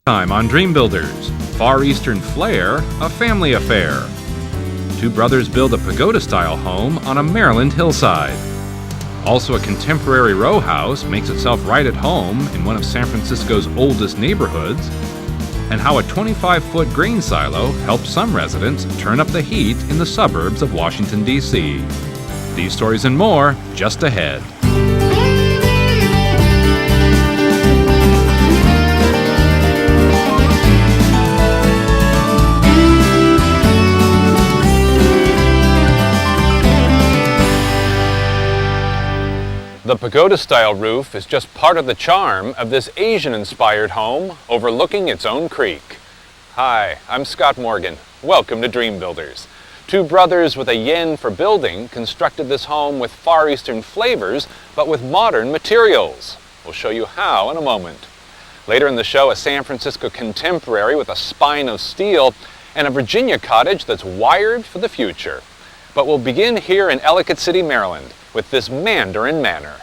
Time on Dream Builders, Far Eastern Flair, a family affair. Two brothers build a pagoda-style home on a Maryland hillside. Also, a contemporary row house makes itself right at home in one of San Francisco's oldest neighborhoods, and how a 25-foot grain silo helps some residents turn up the heat in the suburbs of Washington, D.C. These stories and more just ahead. The pagoda-style roof is just part of the charm of this Asian-inspired home overlooking its own creek. Hi, I'm Scott Morgan. Welcome to Dream Builders. Two brothers with a yen for building constructed this home with Far Eastern flavors, but with modern materials. We'll show you how in a moment. Later in the show, a San Francisco contemporary with a spine of steel and a Virginia cottage that's wired for the future. But we'll begin here in Ellicott City, Maryland, with this Mandarin Manor.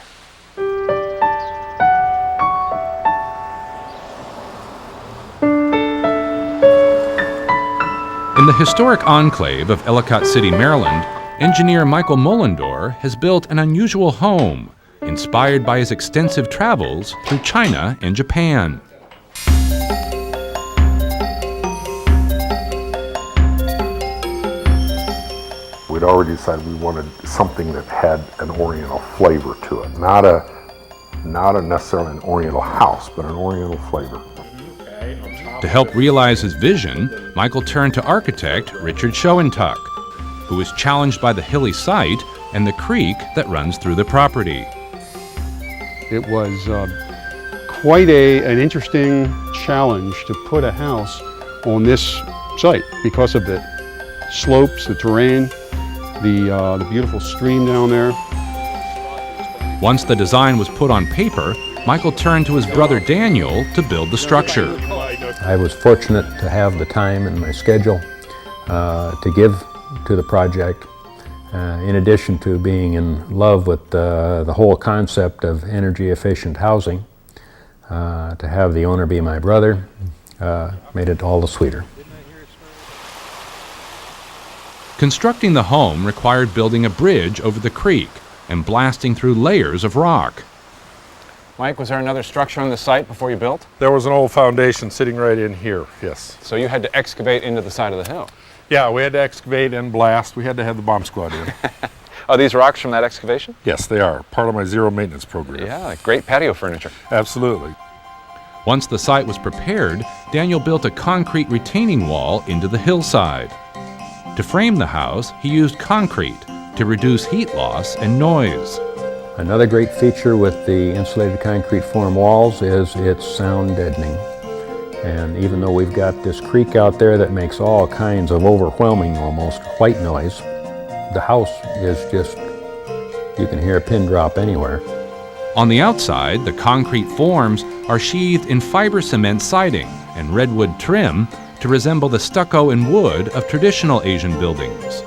In the historic enclave of Ellicott City, Maryland, engineer Michael Mullendore has built an unusual home, inspired by his extensive travels through China and Japan. We'd already decided we wanted something that had an Oriental flavor to it. Not necessarily an Oriental house, but an Oriental flavor. To help realize his vision, Michael turned to architect Richard Schoentuck, who was challenged by the hilly site and the creek that runs through the property. It was quite an interesting challenge to put a house on this site because of the slopes, the terrain, the beautiful stream down there. Once the design was put on paper, Michael turned to his brother Daniel to build the structure. I was fortunate to have the time in my schedule to give to the project, in addition to being in love with the whole concept of energy efficient housing. To have the owner be my brother made it all the sweeter. Constructing the home required building a bridge over the creek and blasting through layers of rock. Mike, was there another structure on the site before you built? There was an old foundation sitting right in here, yes. So you had to excavate into the side of the hill? Yeah, we had to excavate and blast. We had to have the bomb squad in. Are these rocks from that excavation? Yes, they are. Part of my zero maintenance program. Yeah, great patio furniture. Absolutely. Once the site was prepared, Daniel built a concrete retaining wall into the hillside. To frame the house, he used concrete to reduce heat loss and noise. Another great feature with the insulated concrete form walls is its sound deadening. And even though we've got this creek out there that makes all kinds of overwhelming, almost white noise, the house is just, you can hear a pin drop anywhere. On the outside, the concrete forms are sheathed in fiber cement siding and redwood trim to resemble the stucco and wood of traditional Asian buildings.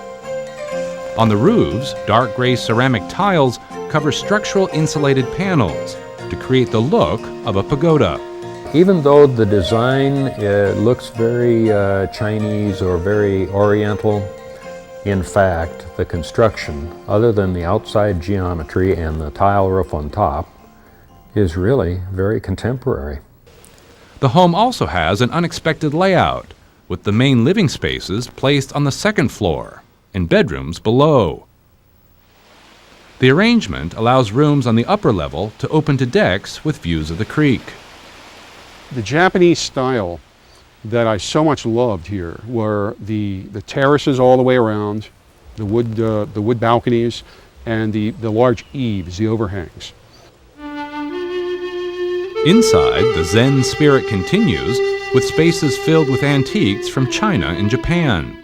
On the roofs, dark gray ceramic tiles cover structural insulated panels to create the look of a pagoda. Even though the design looks very Chinese or very Oriental, in fact, the construction, other than the outside geometry and the tile roof on top, is really very contemporary. The home also has an unexpected layout, with the main living spaces placed on the second floor and bedrooms below. The arrangement allows rooms on the upper level to open to decks with views of the creek. The Japanese style that I so much loved here were the terraces all the way around, the wood balconies, and the large eaves, the overhangs. Inside, the Zen spirit continues with spaces filled with antiques from China and Japan.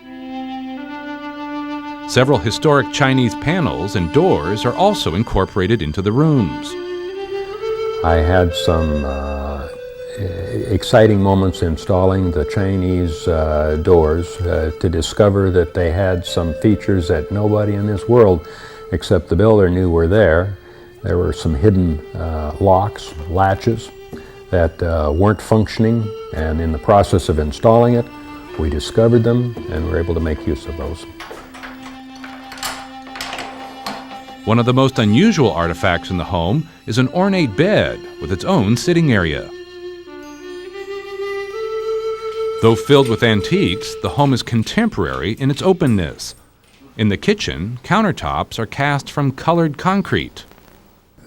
Several historic Chinese panels and doors are also incorporated into the rooms. I had some exciting moments installing the Chinese doors to discover that they had some features that nobody in this world except the builder knew were there. There were some hidden locks, latches, that weren't functioning, and in the process of installing it, we discovered them and were able to make use of those. One of the most unusual artifacts in the home is an ornate bed with its own sitting area. Though filled with antiques, the home is contemporary in its openness. In the kitchen, countertops are cast from colored concrete.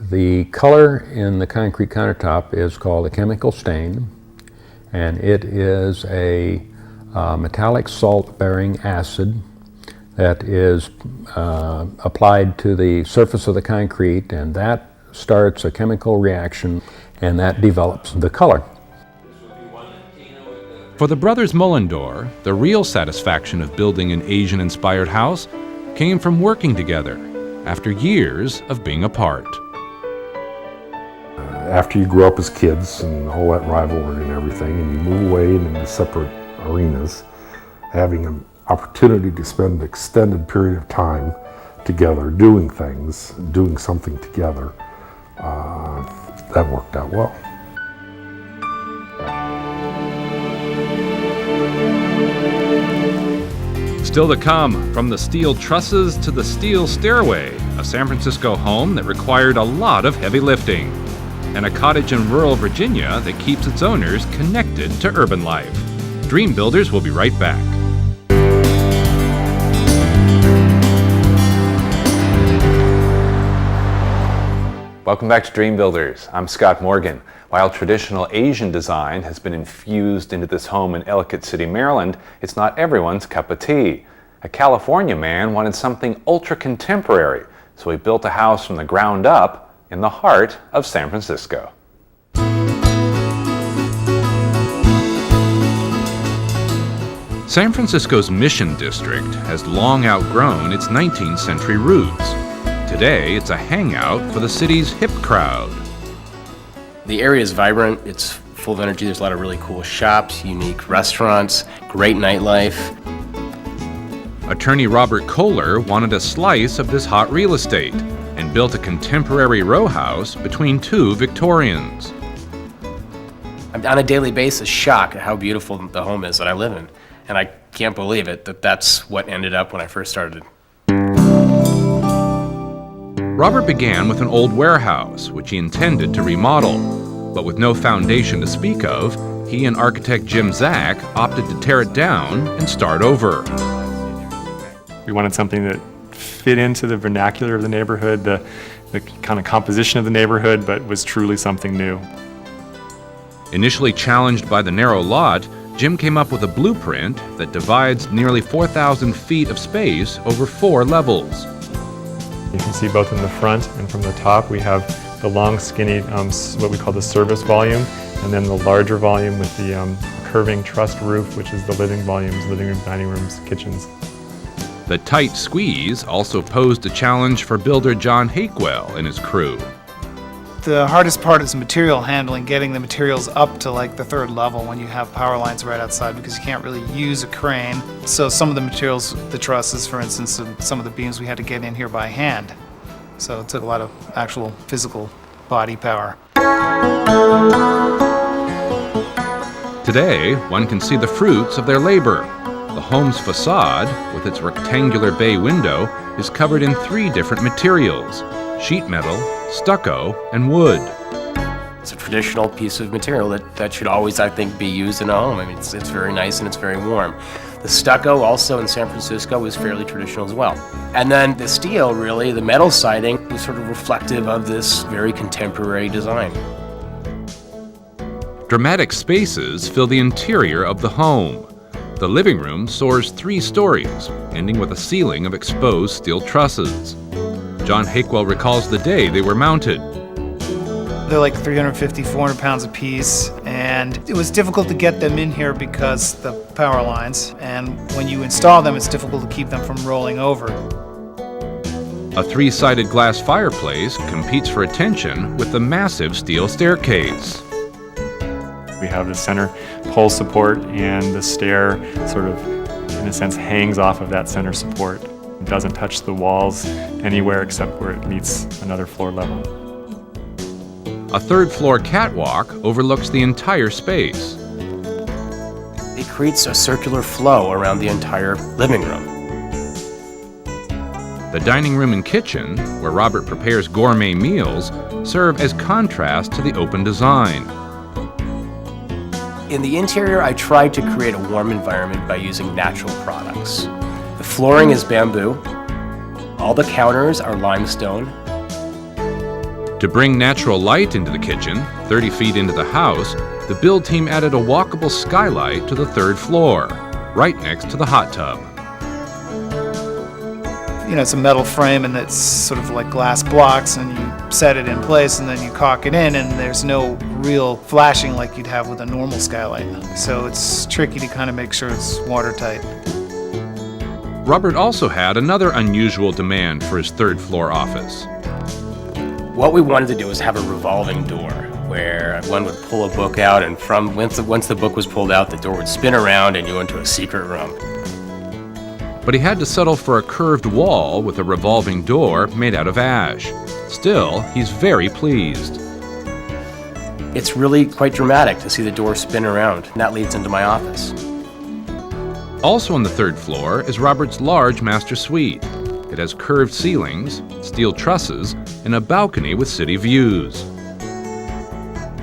The color in the concrete countertop is called a chemical stain, and it is a metallic salt-bearing acid that is applied to the surface of the concrete, and that starts a chemical reaction, and that develops the color. For the brothers Mullendore, the real satisfaction of building an Asian-inspired house came from working together after years of being apart. After you grow up as kids and all that rivalry and everything, and you move away into separate arenas, having an opportunity to spend an extended period of time together doing things, doing something together, that worked out well. Still to come, from the steel trusses to the steel stairway, a San Francisco home that required a lot of heavy lifting, and a cottage in rural Virginia that keeps its owners connected to urban life. Dream Builders will be right back. Welcome back to Dream Builders. I'm Scott Morgan. While traditional Asian design has been infused into this home in Ellicott City, Maryland, it's not everyone's cup of tea. A California man wanted something ultra-contemporary, so he built a house from the ground up in the heart of San Francisco. San Francisco's Mission District has long outgrown its 19th century roots. Today, it's a hangout for the city's hip crowd. The area is vibrant, it's full of energy, there's a lot of really cool shops, unique restaurants, great nightlife. Attorney Robert Kohler wanted a slice of this hot real estate and built a contemporary row house between two Victorians. I'm on a daily basis shocked at how beautiful the home is that I live in, and I can't believe it that that's what ended up when I first started. Robert began with an old warehouse, which he intended to remodel. But with no foundation to speak of, he and architect Jim Zack opted to tear it down and start over. We wanted something that fit into the vernacular of the neighborhood, the kind of composition of the neighborhood, but was truly something new. Initially challenged by the narrow lot, Jim came up with a blueprint that divides nearly 4,000 feet of space over 4 levels. You can see both in the front and from the top we have the long, skinny, what we call the service volume, and then the larger volume with the curving trussed roof, which is the living volumes, living room, dining rooms, kitchens. The tight squeeze also posed a challenge for builder John Hakewell and his crew. The hardest part is material handling, getting the materials up to like the 3rd level when you have power lines right outside, because you can't really use a crane. So some of the materials, the trusses for instance, and some of the beams we had to get in here by hand. So it took a lot of actual physical body power. Today, one can see the fruits of their labor. The home's facade, with its rectangular bay window, is covered in 3 different materials: sheet metal, stucco, and wood. It's a traditional piece of material that should always, I think, be used in a home. I mean, it's very nice and it's very warm. The stucco also in San Francisco is fairly traditional as well. And then the steel, really, the metal siding, is sort of reflective of this very contemporary design. Dramatic spaces fill the interior of the home. The living room soars 3 stories, ending with a ceiling of exposed steel trusses. John Hakewell recalls the day they were mounted. They're like 350, 400 pounds a piece, and it was difficult to get them in here because the power lines, and when you install them, it's difficult to keep them from rolling over. A 3-sided glass fireplace competes for attention with the massive steel staircase. We have the center pole support, and the stair sort of, in a sense, hangs off of that center support. It doesn't touch the walls anywhere except where it meets another floor level. A third-floor catwalk overlooks the entire space. It creates a circular flow around the entire living room. The dining room and kitchen, where Robert prepares gourmet meals, serve as contrast to the open design. In the interior, I tried to create a warm environment by using natural products. The flooring is bamboo. All the counters are limestone. To bring natural light into the kitchen, 30 feet into the house, the build team added a walkable skylight to the third floor, right next to the hot tub. You know, it's a metal frame and it's sort of like glass blocks, and you set it in place and then you caulk it in, and there's no real flashing like you'd have with a normal skylight. So it's tricky to kind of make sure it's watertight. Robert also had another unusual demand for his third floor office. What we wanted to do was have a revolving door where one would pull a book out, and once the book was pulled out, the door would spin around and you went into a secret room. But he had to settle for a curved wall with a revolving door made out of ash. Still, he's very pleased. It's really quite dramatic to see the door spin around, and that leads into my office. Also on the third floor is Robert's large master suite. It has curved ceilings, steel trusses, and a balcony with city views.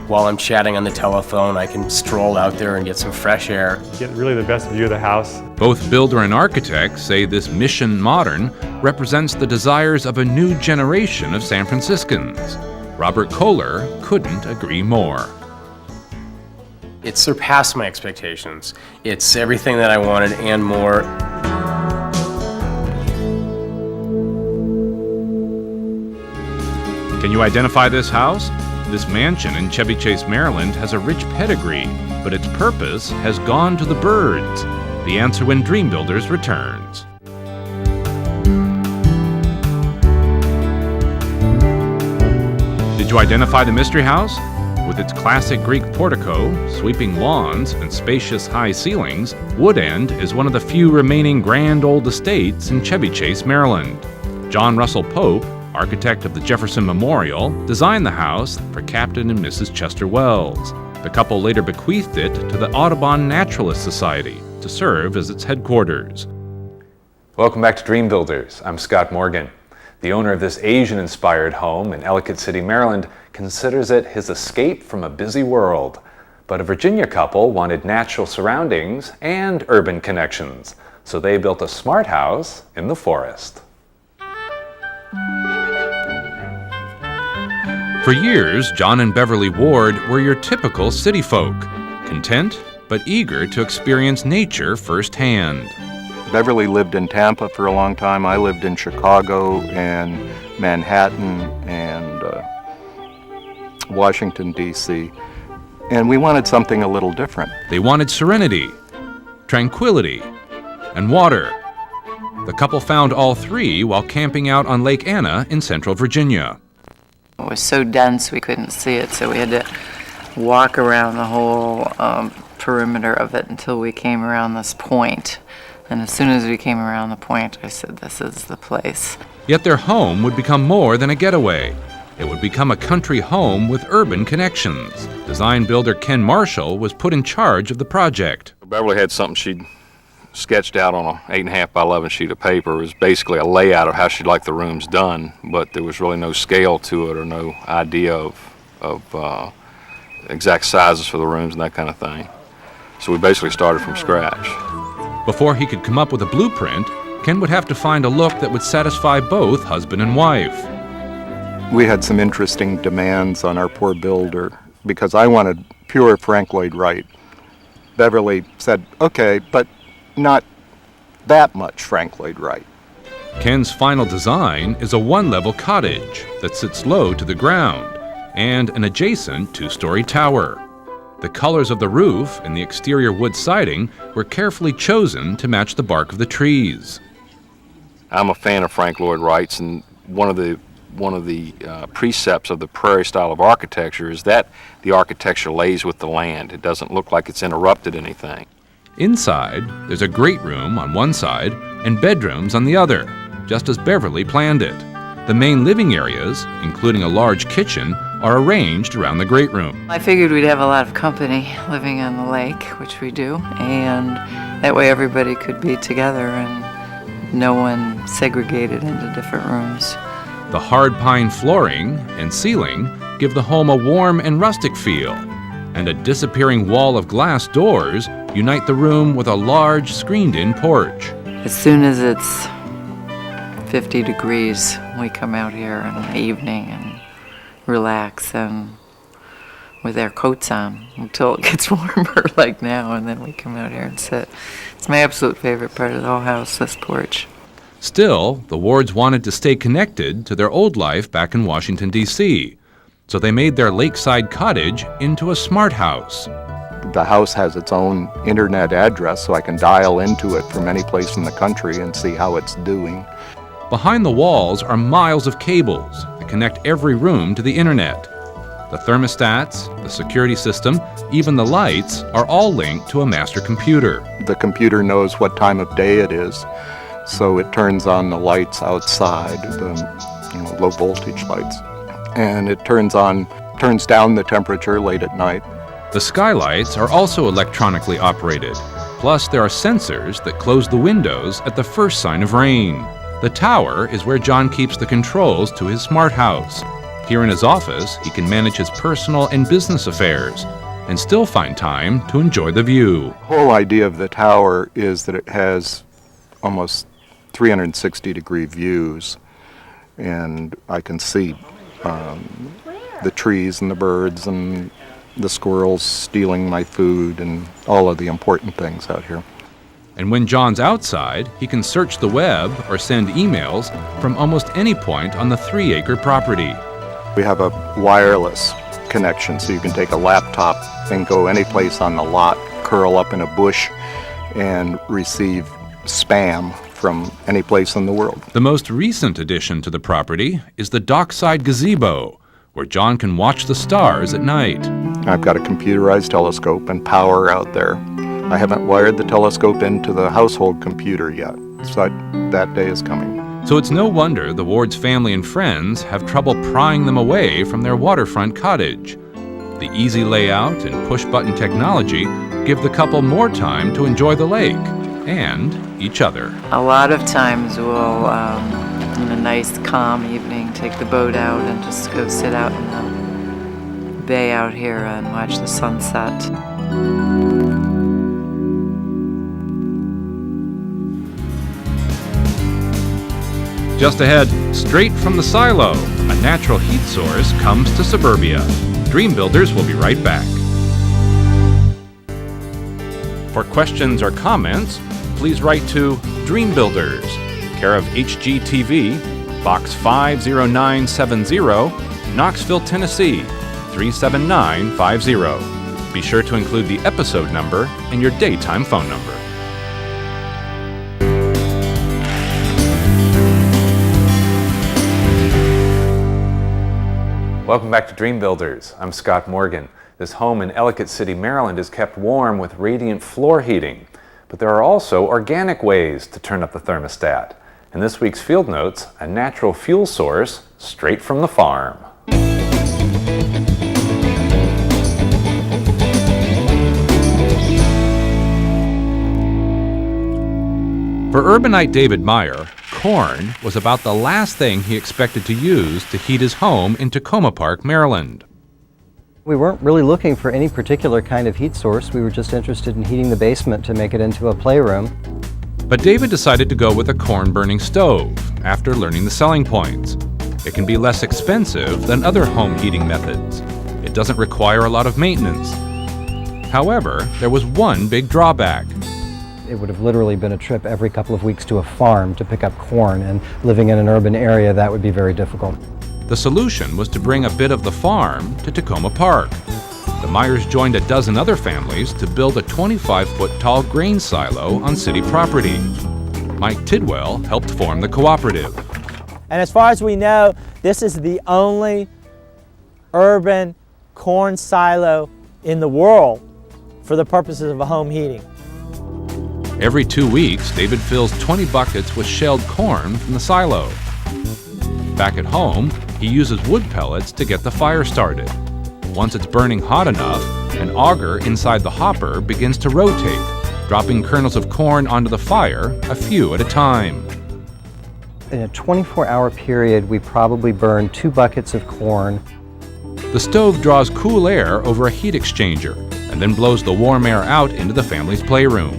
While I'm chatting on the telephone, I can stroll out there and get some fresh air. You get really the best view of the house. Both builder and architect say this Mission Modern represents the desires of a new generation of San Franciscans. Robert Kohler couldn't agree more. It surpassed my expectations. It's everything that I wanted and more. Can you identify this house? This mansion in Chevy Chase, Maryland has a rich pedigree, but its purpose has gone to the birds. The answer when Dream Builders returns. Did you identify the mystery house? With its classic Greek portico, sweeping lawns, and spacious high ceilings, Wood End is one of the few remaining grand old estates in Chevy Chase, Maryland. John Russell Pope, architect of the Jefferson Memorial, designed the house for Captain and Mrs. Chester Wells. The couple later bequeathed it to the Audubon Naturalist Society to serve as its headquarters. Welcome back to Dream Builders. I'm Scott Morgan. The owner of this Asian-inspired home in Ellicott City, Maryland, considers it his escape from a busy world. But a Virginia couple wanted natural surroundings and urban connections, so they built a smart house in the forest. For years, John and Beverly Ward were your typical city folk, content but eager to experience nature firsthand. Beverly lived in Tampa for a long time. I lived in Chicago and Manhattan and Washington, D.C. And we wanted something a little different. They wanted serenity, tranquility, and water. The couple found all three while camping out on Lake Anna in central Virginia. It was so dense we couldn't see it, so we had to walk around the whole perimeter of it until we came around this point. And as soon as we came around the point, I said, this is the place. Yet their home would become more than a getaway. It would become a country home with urban connections. Design builder Ken Marshall was put in charge of the project. Beverly had something she'd sketched out on a 8.5 by 11 sheet of paper. It was basically a layout of how she'd like the rooms done, but there was really no scale to it or no idea of exact sizes for the rooms and that kind of thing. So we basically started from scratch. Before he could come up with a blueprint, Ken would have to find a look that would satisfy both husband and wife. We had some interesting demands on our poor builder because I wanted pure Frank Lloyd Wright. Beverly said, okay, but not that much Frank Lloyd Wright. Ken's final design is a one-level cottage that sits low to the ground and an adjacent two-story tower. The colors of the roof and the exterior wood siding were carefully chosen to match the bark of the trees. I'm a fan of Frank Lloyd Wright's, and one of the precepts of the prairie style of architecture is that the architecture lays with the land. It doesn't look like it's interrupted anything. Inside, there's a great room on one side and bedrooms on the other, just as Beverly planned it. The main living areas, including a large kitchen, are arranged around the great room. I figured we'd have a lot of company living on the lake, which we do, and that way everybody could be together and no one segregated into different rooms. The hard pine flooring and ceiling give the home a warm and rustic feel, and a disappearing wall of glass doors unite the room with a large screened-in porch. As soon as it's 50 degrees, we come out here in the evening and relax and with our coats on until it gets warmer like now, and then we come out here and sit. It's my absolute favorite part of the whole house, this porch. Still, the Wards wanted to stay connected to their old life back in Washington, D.C., so they made their lakeside cottage into a smart house. The house has its own internet address, so I can dial into it from any place in the country and see how it's doing. Behind the walls are miles of cables that connect every room to the internet. The thermostats, the security system, even the lights are all linked to a master computer. The computer knows what time of day it is, so it turns on the lights outside, the low voltage lights. And it turns down the temperature late at night. The skylights are also electronically operated. Plus, there are sensors that close the windows at the first sign of rain. The tower is where John keeps the controls to his smart house. Here in his office, he can manage his personal and business affairs and still find time to enjoy the view. The whole idea of the tower is that it has almost 360-degree views, and I can see the trees and the birds and the squirrels stealing my food and all of the important things out here. And when John's outside, he can search the web or send emails from almost any point on the 3-acre property. We have a wireless connection, so you can take a laptop and go any place on the lot, curl up in a bush, and receive spam from any place in the world. The most recent addition to the property is the dockside gazebo, where John can watch the stars at night. I've got a computerized telescope and power out there. I haven't wired the telescope into the household computer yet, so that day is coming. So it's no wonder the Ward's family and friends have trouble prying them away from their waterfront cottage. The easy layout and push-button technology give the couple more time to enjoy the lake and each other. A lot of times we'll, in a nice calm evening, take the boat out and just go sit out in the bay out here and watch the sunset. Just ahead, straight from the silo, a natural heat source comes to suburbia. Dream Builders will be right back. For questions or comments, please write to Dream Builders, care of HGTV, Box 50970, Knoxville, Tennessee 37950. Be sure to include the episode number and your daytime phone number. Welcome back to Dream Builders. I'm Scott Morgan. This home in Ellicott City, Maryland is kept warm with radiant floor heating, but there are also organic ways to turn up the thermostat. In this week's Field Notes, a natural fuel source straight from the farm. For urbanite David Meyer, corn was about the last thing he expected to use to heat his home in Tacoma Park, Maryland. We weren't really looking for any particular kind of heat source. We were just interested in heating the basement to make it into a playroom. But David decided to go with a corn-burning stove after learning the selling points. It can be less expensive than other home heating methods. It doesn't require a lot of maintenance. However, there was one big drawback. It would have literally been a trip every couple of weeks to a farm to pick up corn, and living in an urban area, that would be very difficult. The solution was to bring a bit of the farm to Tacoma Park. The Meyers joined a dozen other families to build a 25-foot tall grain silo on city property. Mike Tidwell helped form the cooperative. And as far as we know, this is the only urban corn silo in the world for the purposes of home heating. Every 2 weeks, David fills 20 buckets with shelled corn from the silo. Back at home, he uses wood pellets to get the fire started. Once it's burning hot enough, an auger inside the hopper begins to rotate, dropping kernels of corn onto the fire a few at a time. In a 24-hour period, we probably burn 2 buckets of corn. The stove draws cool air over a heat exchanger and then blows the warm air out into the family's playroom.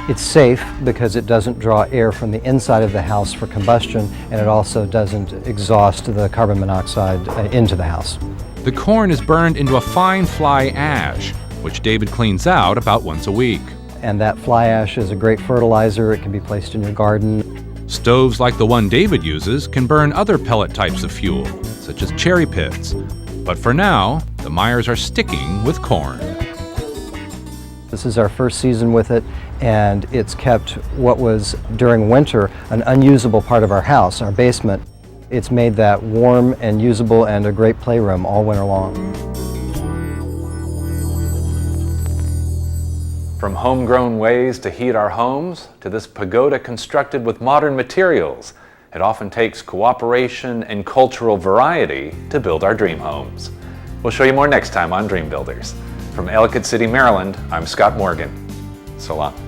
It's safe because it doesn't draw air from the inside of the house for combustion, and it also doesn't exhaust the carbon monoxide into the house. The corn is burned into a fine fly ash, which David cleans out about once a week. And that fly ash is a great fertilizer. It can be placed in your garden. Stoves like the one David uses can burn other pellet types of fuel, such as cherry pits. But for now, the Meyers are sticking with corn. This is our first season with it, and it's kept what was, during winter, an unusable part of our house, our basement. It's made that warm and usable and a great playroom all winter long. From homegrown ways to heat our homes, to this pagoda constructed with modern materials, it often takes cooperation and cultural variety to build our dream homes. We'll show you more next time on Dream Builders. From Ellicott City, Maryland, I'm Scott Morgan. So long.